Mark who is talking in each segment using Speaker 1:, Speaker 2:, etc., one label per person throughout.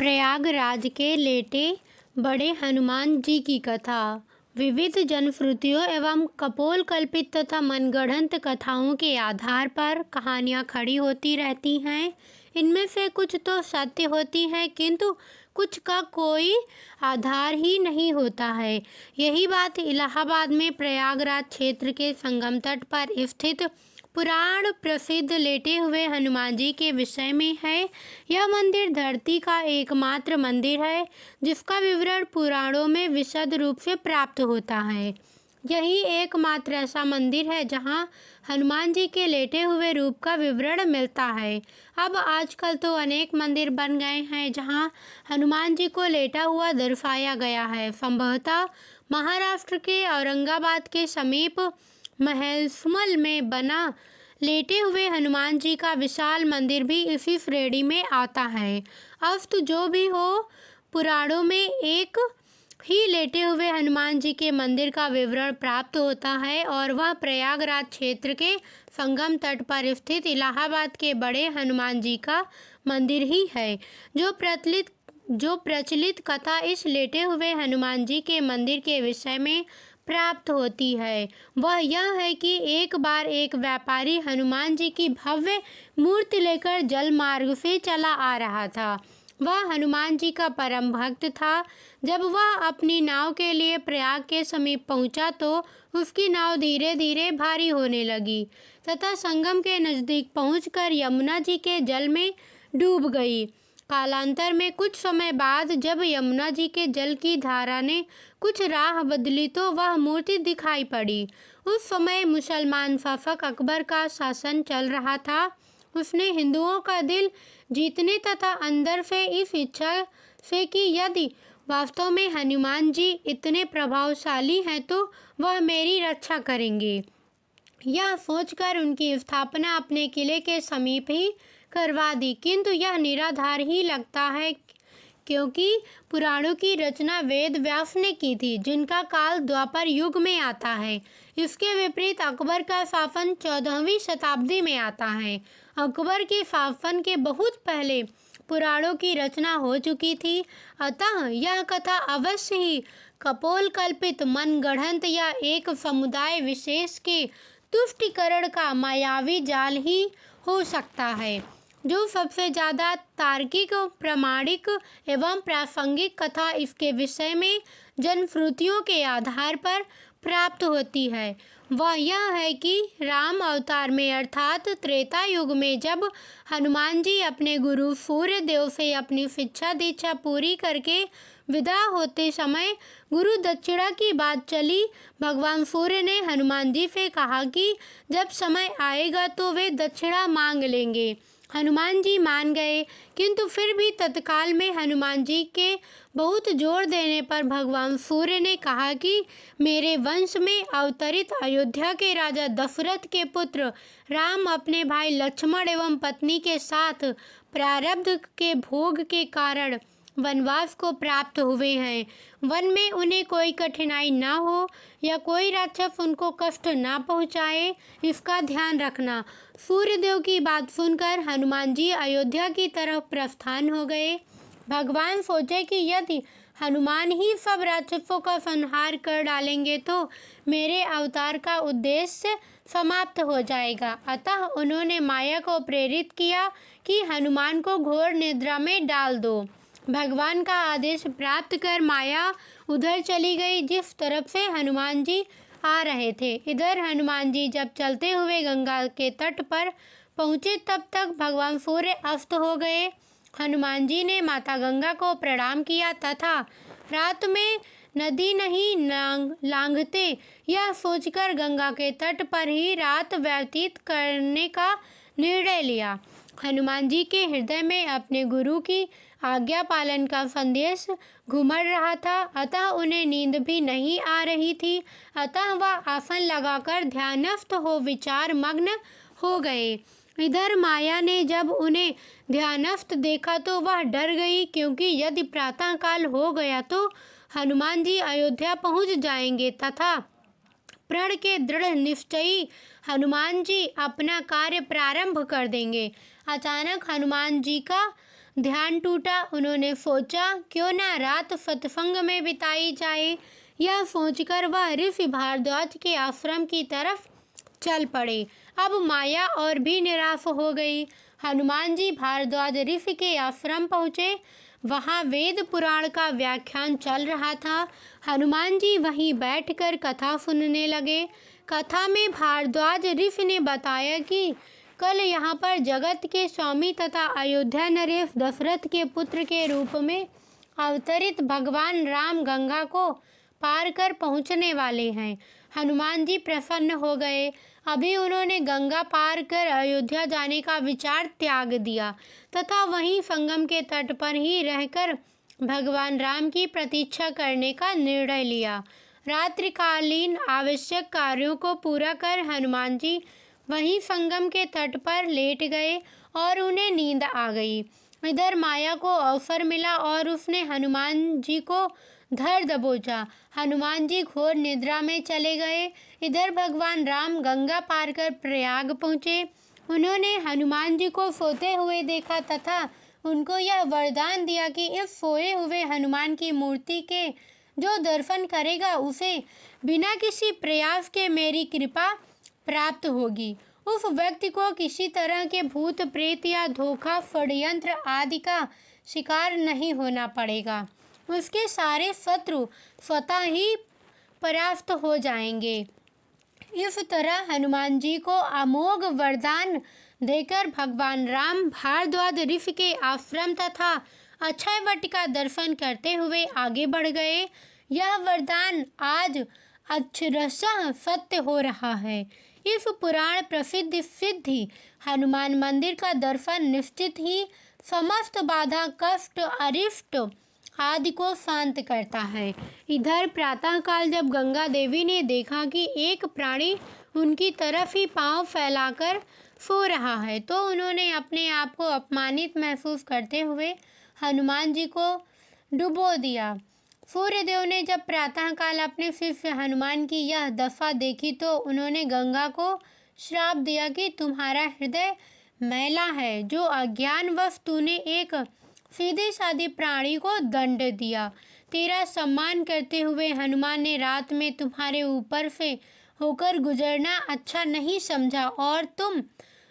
Speaker 1: प्रयागराज के लेटे बड़े हनुमान जी की कथा। विविध जनश्रुतियों एवं कपोल कल्पित तथा मनगढ़ंत कथाओं के आधार पर कहानियाँ खड़ी होती रहती हैं। इनमें से कुछ तो सत्य होती हैं, किंतु कुछ का कोई आधार ही नहीं होता है। यही बात इलाहाबाद में प्रयागराज क्षेत्र के संगम तट पर स्थित पुराण प्रसिद्ध लेटे हुए हनुमान जी के विषय में है। यह मंदिर धरती का एकमात्र मंदिर है जिसका विवरण पुराणों में विशद रूप से प्राप्त होता है। यही एकमात्र ऐसा मंदिर है जहां हनुमान जी के लेटे हुए रूप का विवरण मिलता है। अब आजकल तो अनेक मंदिर बन गए हैं जहां हनुमान जी को लेटा हुआ दर्शाया गया है। संभवतः महाराष्ट्र के औरंगाबाद के समीप महलसमल में बना लेटे हुए हनुमान जी का विशाल मंदिर भी इसी श्रेणी में आता है। अस्तु जो भी हो, पुराणों में एक ही लेटे हुए हनुमान जी के मंदिर का विवरण प्राप्त होता है और वह प्रयागराज क्षेत्र के संगम तट पर स्थित इलाहाबाद के बड़े हनुमान जी का मंदिर ही है। जो प्रचलित कथा इस लेटे हुए हनुमान जी के मंदिर के विषय में प्राप्त होती है वह यह है कि एक बार एक व्यापारी हनुमान जी की भव्य मूर्ति लेकर जल मार्ग से चला आ रहा था। वह हनुमान जी का परम भक्त था। जब वह अपनी नाव के लिए प्रयाग के समीप पहुंचा तो उसकी नाव धीरे धीरे भारी होने लगी तथा संगम के नजदीक पहुंचकर यमुना जी के जल में डूब गई। कालांतर में कुछ समय बाद जब यमुना जी के जल की धारा ने कुछ राह बदली तो वह मूर्ति दिखाई पड़ी। उस समय मुसलमान शासक अकबर का शासन चल रहा था। उसने हिंदुओं का दिल जीतने तथा अंदर से इस इच्छा से कि यदि वास्तव में हनुमान जी इतने प्रभावशाली हैं तो वह मेरी रक्षा करेंगे, यह सोचकर उनकी स्थापना अपने किले के समीप ही करवा दी। किंतु यह निराधार ही लगता है क्योंकि पुराणों की रचना वेद व्यास ने की थी जिनका काल द्वापर युग में आता है। इसके विपरीत अकबर का शासन 14वीं शताब्दी में आता है। अकबर के शासन के बहुत पहले पुराणों की रचना हो चुकी थी, अतः यह कथा अवश्य ही कपोल कल्पित मनगढ़ंत या एक समुदाय विशेष के तुष्टीकरण का मायावी जाल ही हो सकता है। जो सबसे ज़्यादा तार्किक, प्रामाणिक एवं प्रासंगिक कथा इसके विषय में जनश्रुतियों के आधार पर प्राप्त होती है वह यह है कि राम अवतार में अर्थात त्रेता युग में जब हनुमान जी अपने गुरु सूर्य देव से अपनी शिक्षा दीक्षा पूरी करके विदा होते समय गुरु दक्षिणा की बात चली। भगवान सूर्य ने हनुमान जी से कहा कि जब समय आएगा तो वे दक्षिणा मांग लेंगे। हनुमान जी मान गए, किंतु फिर भी तत्काल में हनुमान जी के बहुत जोर देने पर भगवान सूर्य ने कहा कि मेरे वंश में अवतरित अयोध्या के राजा दशरथ के पुत्र राम अपने भाई लक्ष्मण एवं पत्नी के साथ प्रारब्ध के भोग के कारण वनवास को प्राप्त हुए हैं। वन में उन्हें कोई कठिनाई ना हो या कोई राक्षस उनको कष्ट ना पहुँचाए, इसका ध्यान रखना। सूर्यदेव की बात सुनकर हनुमान जी अयोध्या की तरफ प्रस्थान हो गए। भगवान सोचे कि यदि हनुमान ही सब राक्षसों का संहार कर डालेंगे तो मेरे अवतार का उद्देश्य समाप्त हो जाएगा। अतः उन्होंने माया को प्रेरित किया कि हनुमान को घोर निद्रा में डाल दो। भगवान का आदेश प्राप्त कर माया उधर चली गई जिस तरफ से हनुमान जी आ रहे थे। इधर हनुमान जी जब चलते हुए गंगा के तट पर पहुँचे तब तक भगवान सूर्य अस्त हो गए। हनुमान जी ने माता गंगा को प्रणाम किया तथा रात में नदी नहीं लांघते यह सोचकर गंगा के तट पर ही रात व्यतीत करने का निर्णय लिया। हनुमान जी के हृदय में अपने गुरु की आज्ञा पालन का संदेश घुमड़ रहा था, अतः उन्हें नींद भी नहीं आ रही थी। अतः वह आसन लगाकर ध्यानस्थ हो विचार मग्न हो गए। इधर माया ने जब उन्हें ध्यानस्थ देखा तो वह डर गई, क्योंकि यदि प्रातः काल हो गया तो हनुमान जी अयोध्या पहुंच जाएंगे तथा प्रण के दृढ़ निश्चयी हनुमान जी अपना कार्य प्रारंभ कर देंगे। अचानक हनुमान जी का ध्यान टूटा। उन्होंने सोचा क्यों ना रात सत्संग में बिताई जाए। यह सोचकर वह ऋषि भारद्वाज के आश्रम की तरफ चल पड़े। अब माया और भी निराश हो गई। हनुमान जी भारद्वाज ऋषि के आश्रम पहुँचे। वहाँ वेद पुराण का व्याख्यान चल रहा था। हनुमान जी वहीं बैठकर कथा सुनने लगे। कथा में भारद्वाज ऋषि ने बताया कि कल यहाँ पर जगत के स्वामी तथा अयोध्या नरेश दशरथ के पुत्र के रूप में अवतरित भगवान राम गंगा को पार कर पहुँचने वाले हैं। हनुमान जी प्रसन्न हो गए। अभी उन्होंने गंगा पार कर अयोध्या जाने का विचार त्याग दिया तथा वहीं संगम के तट पर ही रहकर भगवान राम की प्रतीक्षा करने का निर्णय लिया। रात्रिकालीन आवश्यक कार्यों को पूरा कर हनुमान जी वहीं संगम के तट पर लेट गए और उन्हें नींद आ गई। इधर माया को अवसर मिला और उसने हनुमान जी को धर दबोचा। हनुमान जी घोर निद्रा में चले गए। इधर भगवान राम गंगा पार कर प्रयाग पहुँचे। उन्होंने हनुमान जी को सोते हुए देखा तथा उनको यह वरदान दिया कि इस सोए हुए हनुमान की मूर्ति के जो दर्शन करेगा उसे बिना किसी प्रयास के मेरी कृपा प्राप्त होगी। उस व्यक्ति को किसी तरह के भूत प्रेत या धोखा षड्यंत्र आदि का शिकार नहीं होना पड़ेगा। उसके सारे शत्रु स्वतः ही परास्त हो जाएंगे। इस तरह हनुमान जी को अमोघ वरदान देकर भगवान राम भारद्वाज ऋषि के आश्रम तथा अक्षय वट का दर्शन करते हुए आगे बढ़ गए। यह वरदान आज अक्षरशः सत्य हो रहा है। इस पुराण प्रसिद्ध सिद्धि हनुमान मंदिर का दर्शन निश्चित ही समस्त बाधा कष्ट अरिष्ट आदि को शांत करता है। इधर प्रातःकाल जब गंगा देवी ने देखा कि एक प्राणी उनकी तरफ ही पांव फैलाकर सो रहा है तो उन्होंने अपने आप को अपमानित महसूस करते हुए हनुमान जी को डुबो दिया। सूर्यदेव ने जब प्रातःकाल अपने शिष्य हनुमान की यह दशा देखी तो उन्होंने गंगा को श्राप दिया कि तुम्हारा हृदय मैला है, जो अज्ञानवश तूने एक सीधे साधे प्राणी को दंड दिया। तेरा सम्मान करते हुए हनुमान ने रात में तुम्हारे ऊपर से होकर गुजरना अच्छा नहीं समझा और तुम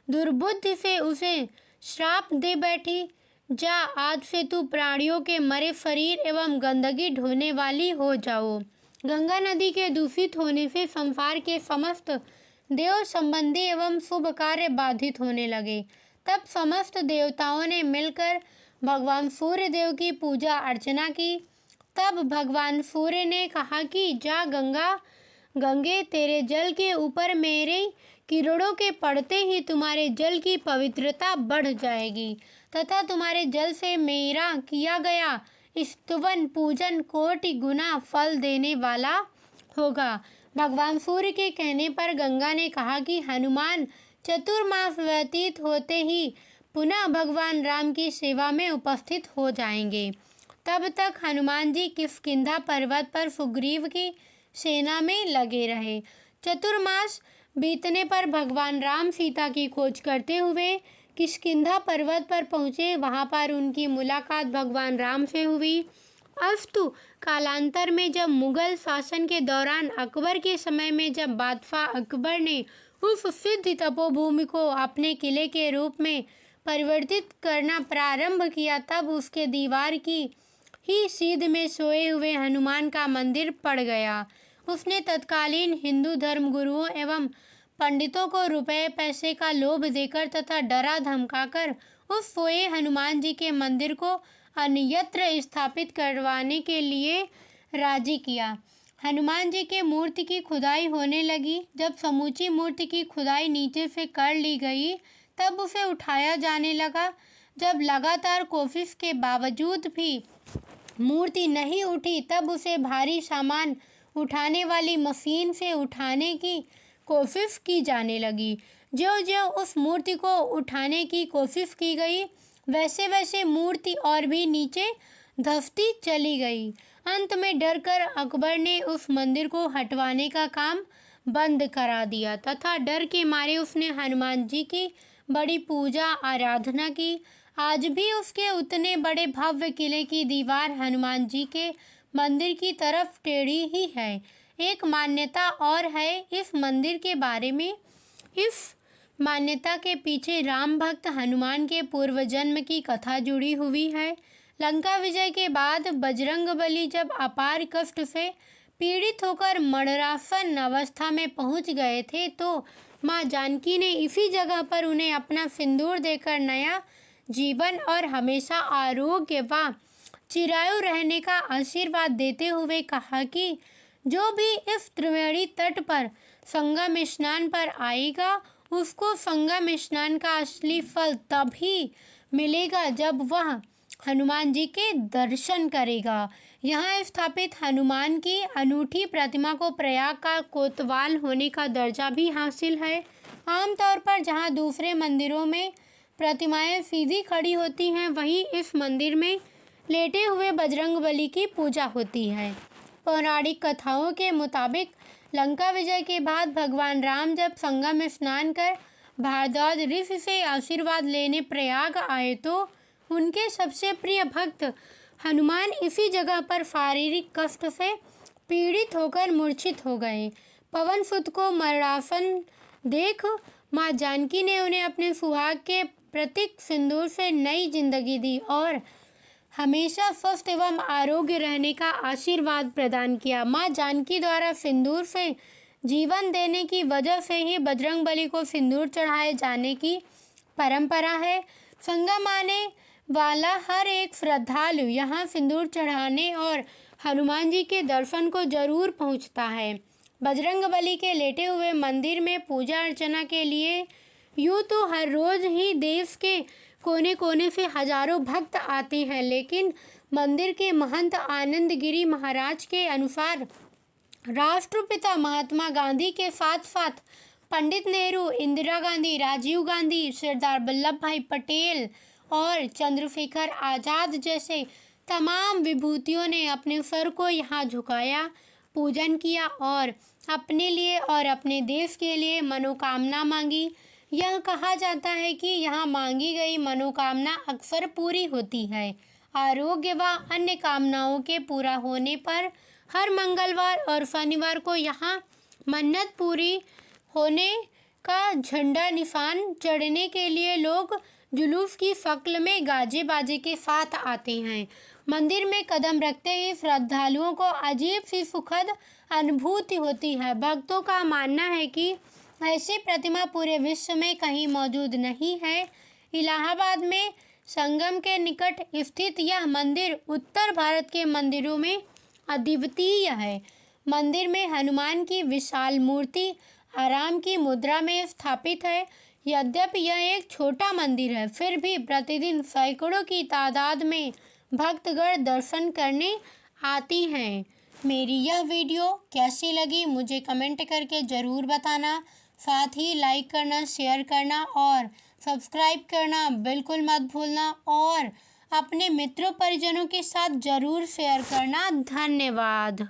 Speaker 1: दुर्बुद्धि से उसे श्राप दे बैठी। जा, आज से तू प्राणियों के मरे शरीर एवं गंदगी ढोने वाली हो जाओ। गंगा नदी के दूषित होने से संसार के समस्त देव संबंधी एवं शुभ कार्य बाधित होने लगे। तब समस्त देवताओं ने मिलकर भगवान सूर्य देव की पूजा अर्चना की। तब भगवान सूर्य ने कहा कि जा गंगे, तेरे जल के ऊपर मेरे किरणों के पड़ते ही तुम्हारे जल की पवित्रता बढ़ जाएगी तथा तुम्हारे जल से मेरा किया गया स्तुवन पूजन कोटि गुना फल देने वाला होगा। भगवान सूर्य के कहने पर गंगा ने कहा कि हनुमान चतुर्मास व्यतीत होते ही पुनः भगवान राम की सेवा में उपस्थित हो जाएंगे। तब तक हनुमान जी किष्किंधा पर्वत पर सुग्रीव की सेना में लगे रहे। चतुर्मास बीतने पर भगवान राम सीता की खोज करते हुए किष्किंधा पर्वत पर पहुँचे। वहाँ पर उनकी मुलाकात भगवान राम से हुई। अस्तु कालांतर में जब मुगल शासन के दौरान अकबर के समय में जब बादशाह अकबर ने उस सिद्ध तपोभूमि को अपने किले के रूप में परिवर्तित करना प्रारंभ किया तब उसके दीवार की ही सीध में सोए हुए हनुमान का मंदिर पड़ गया। उसने तत्कालीन हिंदू धर्म गुरुओं एवं पंडितों को रुपए पैसे का लोभ देकर तथा डरा धमकाकर उस सोए हनुमान जी के मंदिर को अन्यत्र स्थापित करवाने के लिए राजी किया। हनुमान जी के मूर्ति की खुदाई होने लगी। जब समूची मूर्ति की खुदाई नीचे से कर ली गई तब उसे उठाया जाने लगा। जब लगातार कोशिश के बावजूद भी मूर्ति नहीं उठी तब उसे भारी सामान उठाने वाली मशीन से उठाने की कोशिश की जाने लगी। ज्यों-ज्यों उस मूर्ति को उठाने की कोशिश की गई वैसे वैसे मूर्ति और भी नीचे धंसती चली गई। अंत में डरकर अकबर ने उस मंदिर को हटवाने का काम बंद करा दिया तथा डर के मारे उसने हनुमान जी की बड़ी पूजा आराधना की। आज भी उसके उतने बड़े भव्य किले की दीवार हनुमान जी के मंदिर की तरफ टेढ़ी ही है। एक मान्यता और है इस मंदिर के बारे में। इस मान्यता के पीछे राम भक्त हनुमान के पूर्व जन्म की कथा जुड़ी हुई है। लंका विजय के बाद बजरंगबली जब अपार कष्ट से पीड़ित होकर मरणासन अवस्था में पहुंच गए थे तो मां जानकी ने इसी जगह पर उन्हें अपना सिंदूर देकर नया जीवन और हमेशा आरोग्य व चिरायु रहने का आशीर्वाद देते हुए कहा कि जो भी इस त्रिवेणी तट पर संगम स्नान पर आएगा उसको संगम स्नान का असली फल तभी मिलेगा जब वह हनुमान जी के दर्शन करेगा। यहाँ स्थापित हनुमान की अनूठी प्रतिमा को प्रयाग का कोतवाल होने का दर्जा भी हासिल है। आमतौर पर जहाँ दूसरे मंदिरों में प्रतिमाएं सीधी खड़ी होती हैं, वहीं इस मंदिर में लेटे हुए बजरंगबली की पूजा होती है। पौराणिक कथाओं के मुताबिक लंका विजय के बाद भगवान राम जब संगम स्नान कर भारद्वाज ऋषि से आशीर्वाद लेने प्रयाग आए तो उनके सबसे प्रिय भक्त हनुमान इसी जगह पर शारीरिक कष्ट से पीड़ित होकर मूर्छित हो गए। पवन सुत को मरणासन देख मां जानकी ने उन्हें अपने सुहाग के प्रतीक सिंदूर से नई जिंदगी दी और हमेशा स्वस्थ एवं आरोग्य रहने का आशीर्वाद प्रदान किया। मां जानकी द्वारा सिंदूर से जीवन देने की वजह से ही बजरंगबली को सिंदूर चढ़ाए जाने की परंपरा है। संगम आने वाला हर एक श्रद्धालु यहाँ सिंदूर चढ़ाने और हनुमान जी के दर्शन को जरूर पहुँचता है। बजरंगबली के लेटे हुए मंदिर में पूजा अर्चना के लिए यूँ तो हर रोज ही देश के कोने कोने से हजारों भक्त आते हैं, लेकिन मंदिर के महंत आनंद गिरी महाराज के अनुसार राष्ट्रपिता महात्मा गांधी के साथ साथ पंडित नेहरू, इंदिरा गांधी, राजीव गांधी, सरदार वल्लभ भाई पटेल और चंद्रशेखर आजाद जैसे तमाम विभूतियों ने अपने सर को यहाँ झुकाया, पूजन किया और अपने लिए और अपने देश के लिए मनोकामना मांगी। यह कहा जाता है कि यहाँ मांगी गई मनोकामना अक्सर पूरी होती है। आरोग्य व अन्य कामनाओं के पूरा होने पर हर मंगलवार और शनिवार को यहाँ मन्नत पूरी होने का झंडा निशान चढ़ने के लिए लोग जुलूस की शक्ल में गाजे बाजे के साथ आते हैं। मंदिर में कदम रखते ही श्रद्धालुओं को अजीब सी सुखद अनुभूति होती है। भक्तों का मानना है कि ऐसी प्रतिमा पूरे विश्व में कहीं मौजूद नहीं है। इलाहाबाद में संगम के निकट स्थित यह मंदिर उत्तर भारत के मंदिरों में अद्वितीय है। मंदिर में हनुमान की विशाल मूर्ति आराम की मुद्रा में स्थापित है। यद्यपि यह एक छोटा मंदिर है, फिर भी प्रतिदिन सैकड़ों की तादाद में भक्तगण दर्शन करने आती हैं। मेरी यह वीडियो कैसी लगी मुझे कमेंट करके ज़रूर बताना। साथ ही लाइक करना, शेयर करना और सब्सक्राइब करना बिल्कुल मत भूलना और अपने मित्रों परिजनों के साथ ज़रूर शेयर करना। धन्यवाद।